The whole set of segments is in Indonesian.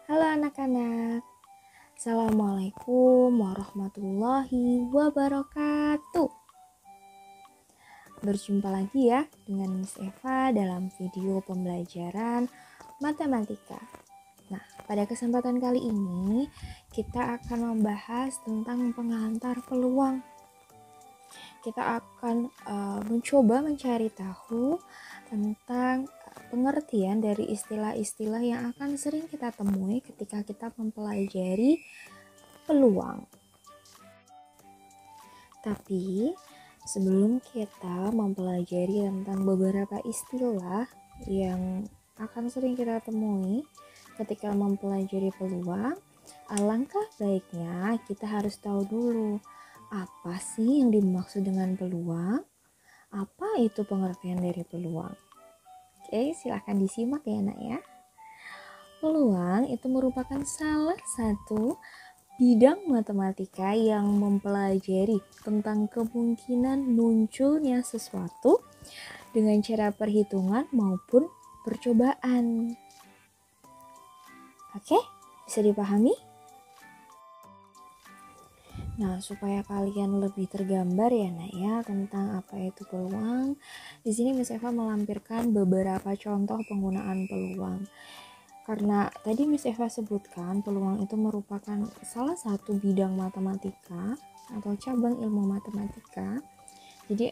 Halo anak-anak, Assalamualaikum warahmatullahi wabarakatuh. Berjumpa lagi ya dengan Miss Eva dalam video pembelajaran matematika. Nah, pada kesempatan kali ini kita akan membahas tentang pengantar peluang. Kita akan mencoba mencari tahu tentang pengertian dari istilah-istilah yang akan sering kita temui ketika kita mempelajari peluang. Tapi sebelum kita mempelajari tentang beberapa istilah yang akan sering kita temui ketika mempelajari peluang, alangkah baiknya kita harus tahu dulu apa sih yang dimaksud dengan peluang, apa itu pengertian dari peluang. Oke, silahkan disimak ya nak ya. Peluang itu merupakan salah satu bidang matematika yang mempelajari tentang kemungkinan munculnya sesuatu dengan cara perhitungan maupun percobaan. Oke, bisa dipahami? Nah, supaya kalian lebih tergambar ya nak ya tentang apa itu peluang, di sini Miss Eva melampirkan beberapa contoh penggunaan peluang. Karena tadi Miss Eva sebutkan peluang itu merupakan salah satu bidang matematika atau cabang ilmu matematika. Jadi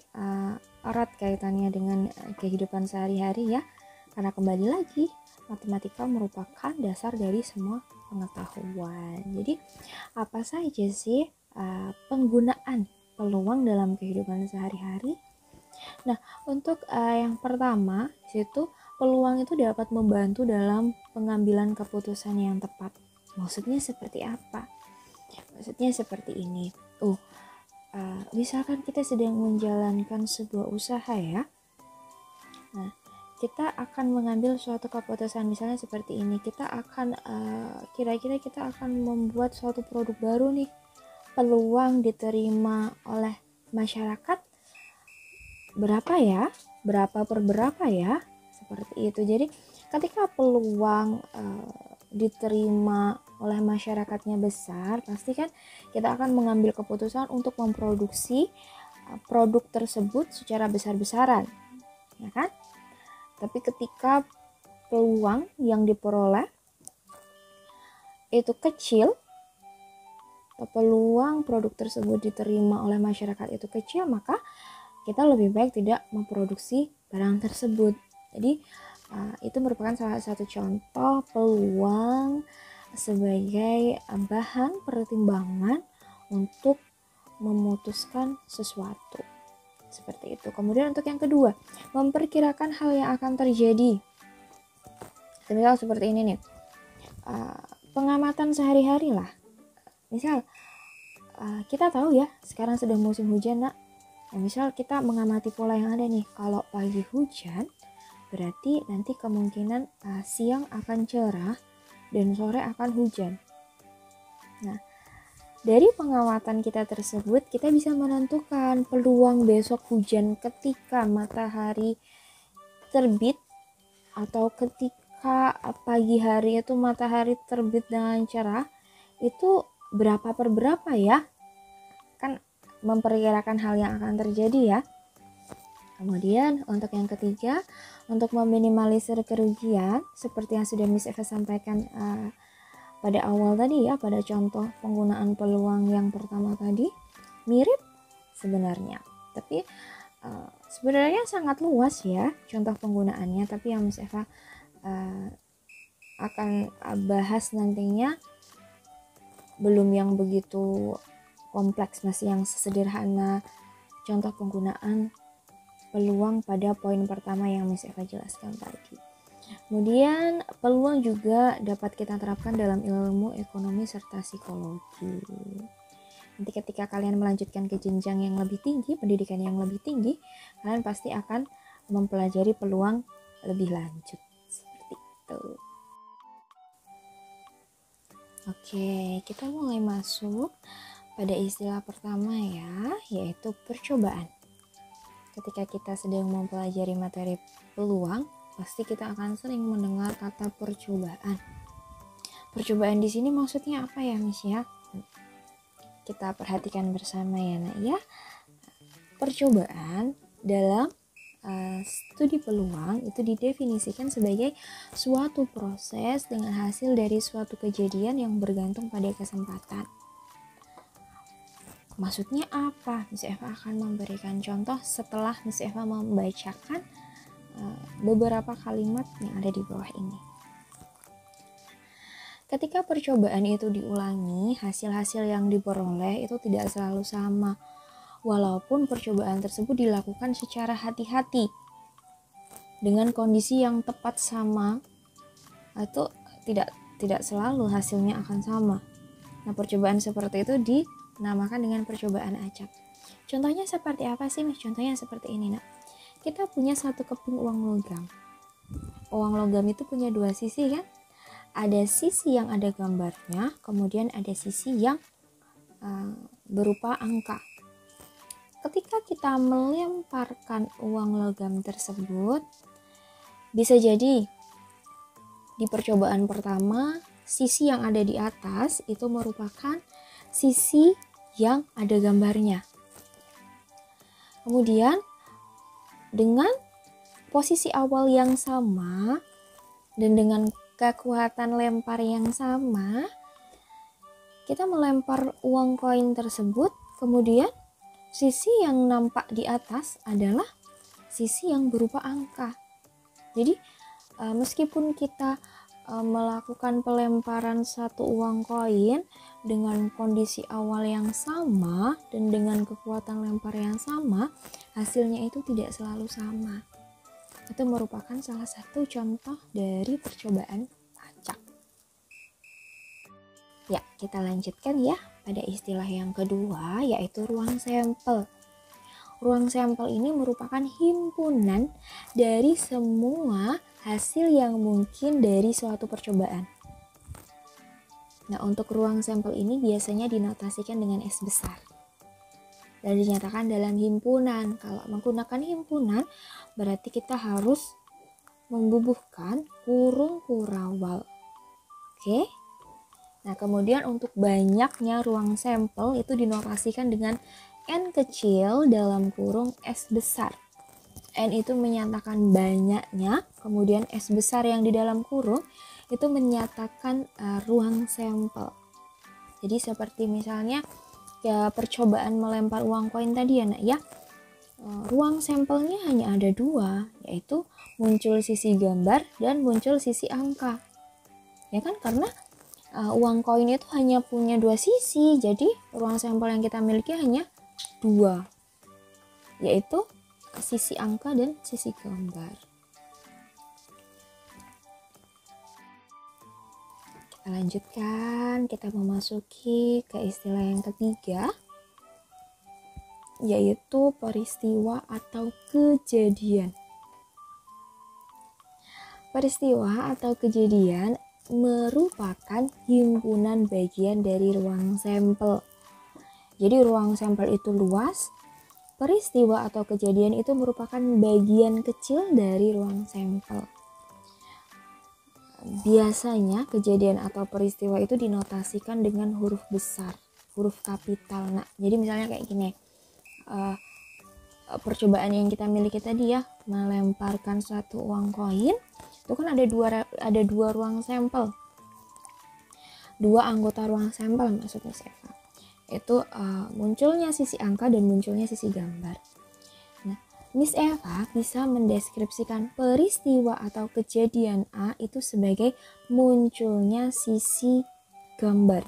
erat kaitannya dengan kehidupan sehari-hari ya. Karena kembali lagi matematika merupakan dasar dari semua pengetahuan. Jadi apa saja sih penggunaan peluang dalam kehidupan sehari-hari? Nah, untuk yang pertama, situ peluang itu dapat membantu dalam pengambilan keputusan yang tepat. Maksudnya seperti apa? Maksudnya seperti ini. Misalkan kita sedang menjalankan sebuah usaha ya. Nah, kita akan mengambil suatu keputusan misalnya seperti ini. Kita akan kira-kira kita akan membuat suatu produk baru nih. Peluang diterima oleh masyarakat berapa ya? Berapa per berapa ya? Seperti itu. Jadi ketika peluang diterima oleh masyarakatnya besar, pasti kan kita akan mengambil keputusan untuk memproduksi produk tersebut secara besar-besaran, ya kan? Tapi ketika peluang yang diperoleh itu kecil, peluang produk tersebut diterima oleh masyarakat itu kecil, maka kita lebih baik tidak memproduksi barang tersebut. Jadi itu merupakan salah satu contoh peluang sebagai bahan pertimbangan untuk memutuskan sesuatu. Seperti itu. Kemudian untuk yang kedua, memperkirakan hal yang akan terjadi. Misal seperti ini nih, pengamatan sehari-hari lah. Misal kita tahu ya sekarang sedang musim hujan nak. Nah, misal kita mengamati pola yang ada nih, kalau pagi hujan berarti nanti kemungkinan siang akan cerah dan sore akan hujan. Nah, dari pengamatan kita tersebut kita bisa menentukan peluang besok hujan ketika matahari terbit atau ketika pagi hari itu matahari terbit dengan cerah itu berapa per berapa ya, kan memperkirakan hal yang akan terjadi ya. Kemudian untuk yang ketiga, untuk meminimalisir kerugian seperti yang sudah Miss Eva sampaikan pada awal tadi ya, pada contoh penggunaan peluang yang pertama tadi, mirip sebenarnya, tapi sebenarnya sangat luas ya contoh penggunaannya, tapi yang Miss Eva akan bahas nantinya belum yang begitu kompleks, masih yang sederhana contoh penggunaan peluang pada poin pertama yang Miss Eva jelaskan tadi. Kemudian peluang juga dapat kita terapkan dalam ilmu ekonomi serta psikologi. Nanti ketika kalian melanjutkan ke jenjang yang lebih tinggi, pendidikan yang lebih tinggi, kalian pasti akan mempelajari peluang lebih lanjut. Seperti itu. Oke, kita mulai masuk pada istilah pertama ya, yaitu percobaan. Ketika kita sedang mempelajari materi peluang, pasti kita akan sering mendengar kata percobaan. percobaan di sini maksudnya apa ya, Miss ya? Kita perhatikan bersama ya, Nak ya. Percobaan dalam studi peluang itu didefinisikan sebagai suatu proses dengan hasil dari suatu kejadian yang bergantung pada kesempatan. Maksudnya apa? Miss Eva akan memberikan contoh setelah Miss Eva membacakan beberapa kalimat yang ada di bawah ini. Ketika percobaan itu diulangi, hasil-hasil yang diperoleh itu tidak selalu sama. Walaupun percobaan tersebut dilakukan secara hati-hati dengan kondisi yang tepat sama, itu tidak selalu hasilnya akan sama. Nah, percobaan seperti itu dinamakan dengan percobaan acak. Contohnya seperti apa sih, Miss? Contohnya seperti ini, Nak. Kita punya satu keping uang logam. Uang logam itu punya dua sisi kan? Ada sisi yang ada gambarnya, kemudian ada sisi yang berupa angka. Ketika kita melemparkan uang logam tersebut, bisa jadi di percobaan pertama, sisi yang ada di atas itu merupakan sisi yang ada gambarnya. Kemudian, dengan posisi awal yang sama dan dengan kekuatan lempar yang sama, kita melempar uang koin tersebut, kemudian sisi yang nampak di atas adalah sisi yang berupa angka. Jadi meskipun kita melakukan pelemparan satu uang koin dengan kondisi awal yang sama dan dengan kekuatan lempar yang sama, hasilnya itu tidak selalu sama. Itu merupakan salah satu contoh dari percobaan acak. Ya, kita lanjutkan ya pada istilah yang kedua, yaitu ruang sampel. Ruang sampel ini merupakan himpunan dari semua hasil yang mungkin dari suatu percobaan. Nah, untuk ruang sampel ini biasanya dinotasikan dengan S besar dan dinyatakan dalam himpunan. Kalau menggunakan himpunan, berarti kita harus membubuhkan kurung kurawal. Oke? Nah, kemudian untuk banyaknya ruang sampel itu dinotasikan dengan N kecil dalam kurung S besar. N itu menyatakan banyaknya, kemudian S besar yang di dalam kurung itu menyatakan ruang sampel. Jadi seperti misalnya ya percobaan melempar uang koin tadi ya, Nak ya. Ruang sampelnya hanya ada dua, yaitu muncul sisi gambar dan muncul sisi angka. Ya kan, karena uang koin itu hanya punya dua sisi, jadi ruang sampel yang kita miliki hanya dua, yaitu sisi angka dan sisi gambar. Kita lanjutkan, kita memasuki ke istilah yang ketiga, yaitu peristiwa atau kejadian. Peristiwa atau kejadian merupakan himpunan bagian dari ruang sampel. Jadi ruang sampel itu luas, peristiwa atau kejadian itu merupakan bagian kecil dari ruang sampel. Biasanya kejadian atau peristiwa itu dinotasikan dengan huruf besar, huruf kapital. Nah, jadi misalnya kayak gini, percobaan yang kita miliki tadi ya, melemparkan satu uang koin, itu kan ada dua ruang sampel, dua anggota ruang sampel maksudnya Eva. Itu munculnya sisi angka dan munculnya sisi gambar. Nah, Miss Eva bisa mendeskripsikan peristiwa atau kejadian A itu sebagai munculnya sisi gambar.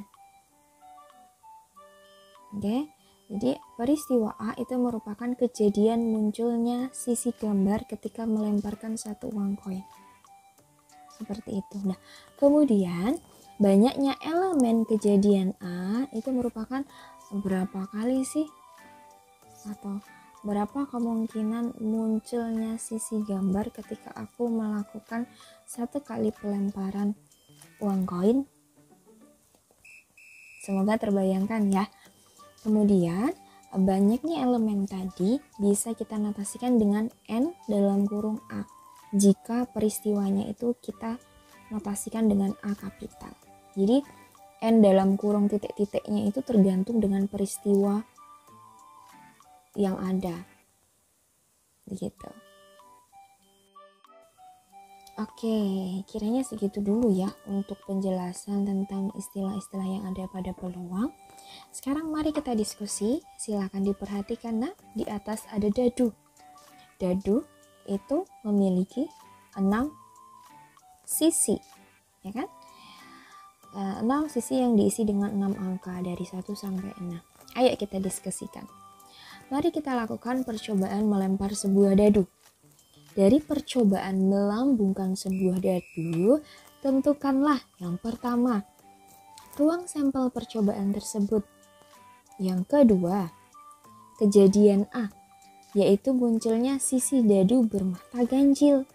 Oke, jadi peristiwa A itu merupakan kejadian munculnya sisi gambar ketika melemparkan satu uang koin. Seperti itu. Nah, kemudian banyaknya elemen kejadian A itu merupakan berapa kali sih? Atau berapa kemungkinan munculnya sisi gambar ketika aku melakukan satu kali pelemparan uang koin? Semoga terbayangkan ya. Kemudian banyaknya elemen tadi bisa kita notasikan dengan N dalam kurung A. Jika peristiwanya itu kita notasikan dengan A kapital. Jadi N dalam kurung titik-titiknya itu tergantung dengan peristiwa yang ada. Begitu. Oke, kiranya segitu dulu ya untuk penjelasan tentang istilah-istilah yang ada pada peluang. Sekarang mari kita diskusi. Silakan diperhatikan, nah, di atas ada dadu. Dadu itu memiliki 6 sisi, ya kan? 6 sisi yang diisi dengan 6 angka dari 1 sampai 6. Ayo kita diskusikan. Mari kita lakukan percobaan melempar sebuah dadu. Dari percobaan melambungkan sebuah dadu, tentukanlah yang pertama, ruang sampel percobaan tersebut. Yang kedua, kejadian A, yaitu munculnya sisi dadu bermata ganjil.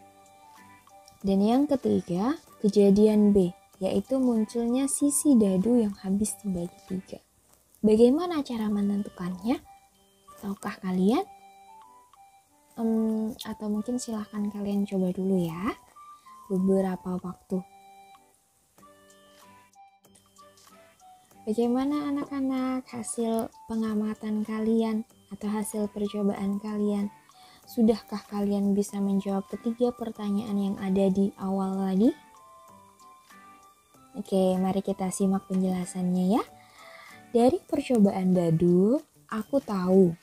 Dan yang ketiga, kejadian B, yaitu munculnya sisi dadu yang habis dibagi 3. Bagaimana cara menentukannya? Tahukah kalian? Atau mungkin silahkan kalian coba dulu ya, beberapa waktu. Bagaimana anak-anak hasil pengamatan kalian atau hasil percobaan kalian? Sudahkah kalian bisa menjawab ketiga pertanyaan yang ada di awal tadi? Oke, mari kita simak penjelasannya ya. Dari percobaan dadu, aku tahu.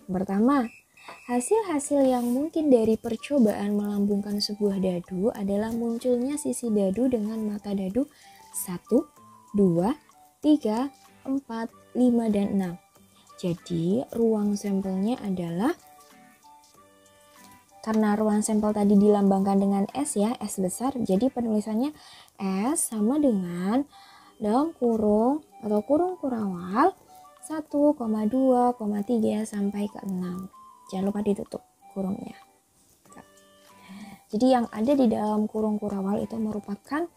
Pertama, hasil-hasil yang mungkin dari percobaan melambungkan sebuah dadu adalah munculnya sisi dadu dengan mata dadu 1, 2, 3, 4, 5, dan 6. Jadi, ruang sampelnya adalah, karena ruang sampel tadi dilambangkan dengan S ya, S besar, jadi penulisannya S sama dengan dalam kurung atau kurung kurawal 1, 2, 3 sampai ke 6. Jangan lupa ditutup kurungnya. Jadi yang ada di dalam kurung kurawal itu merupakan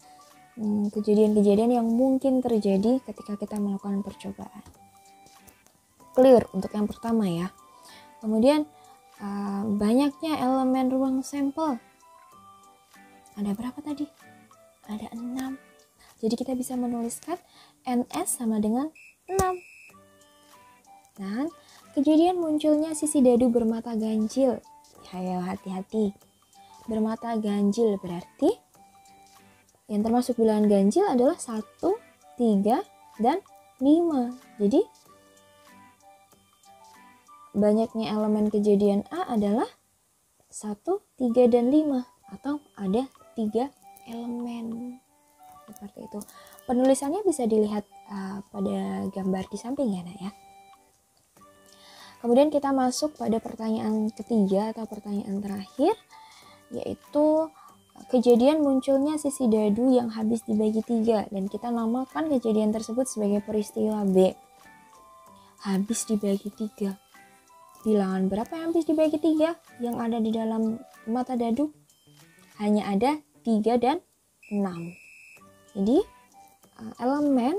kejadian-kejadian yang mungkin terjadi ketika kita melakukan percobaan. Clear untuk yang pertama ya. Kemudian banyaknya elemen ruang sampel. Ada berapa tadi? Ada 6. Jadi kita bisa menuliskan NS sama dengan 6. Dan kejadian munculnya sisi dadu bermata ganjil. Ayo hati-hati. Bermata ganjil berarti yang termasuk bilangan ganjil adalah 1, 3, dan 5. Jadi banyaknya elemen kejadian A adalah 1, 3, dan 5. Atau ada 3 elemen. Seperti itu. Penulisannya bisa dilihat pada gambar di samping ya, Nak ya. Kemudian kita masuk pada pertanyaan ketiga atau pertanyaan terakhir, yaitu kejadian munculnya sisi dadu yang habis dibagi 3, dan kita namakan kejadian tersebut sebagai peristiwa B. Habis dibagi 3. Bilangan berapa yang habis dibagi 3 yang ada di dalam mata dadu? Hanya ada 3 dan 6. Jadi elemen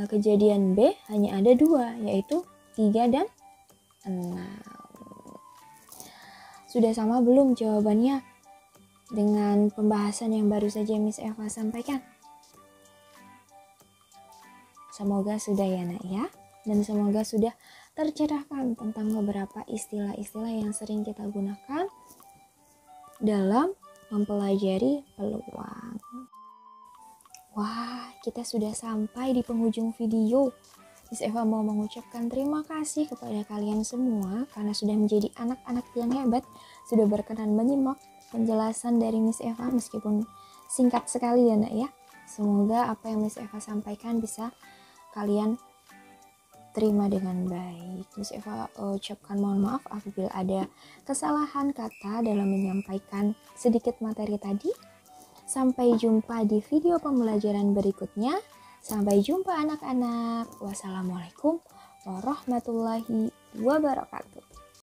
kejadian B hanya ada 2, yaitu 3 dan 6. Sudah sama belum jawabannya dengan pembahasan yang baru saja Miss Eva sampaikan? Semoga sudah ya, Nak ya. Dan semoga sudah tercerahkan tentang beberapa istilah-istilah yang sering kita gunakan dalam mempelajari peluang. Wah, kita sudah sampai di penghujung video. Miss Eva mau mengucapkan terima kasih kepada kalian semua karena sudah menjadi anak-anak yang hebat, sudah berkenan menyimak penjelasan dari Miss Eva meskipun singkat sekali ya, Nak ya. Semoga apa yang Miss Eva sampaikan bisa kalian terima dengan baik. Miss Eva ucapkan mohon maaf apabila ada kesalahan kata dalam menyampaikan sedikit materi tadi. Sampai jumpa di video pembelajaran berikutnya. Sampai jumpa anak-anak. Wassalamualaikum warahmatullahi wabarakatuh.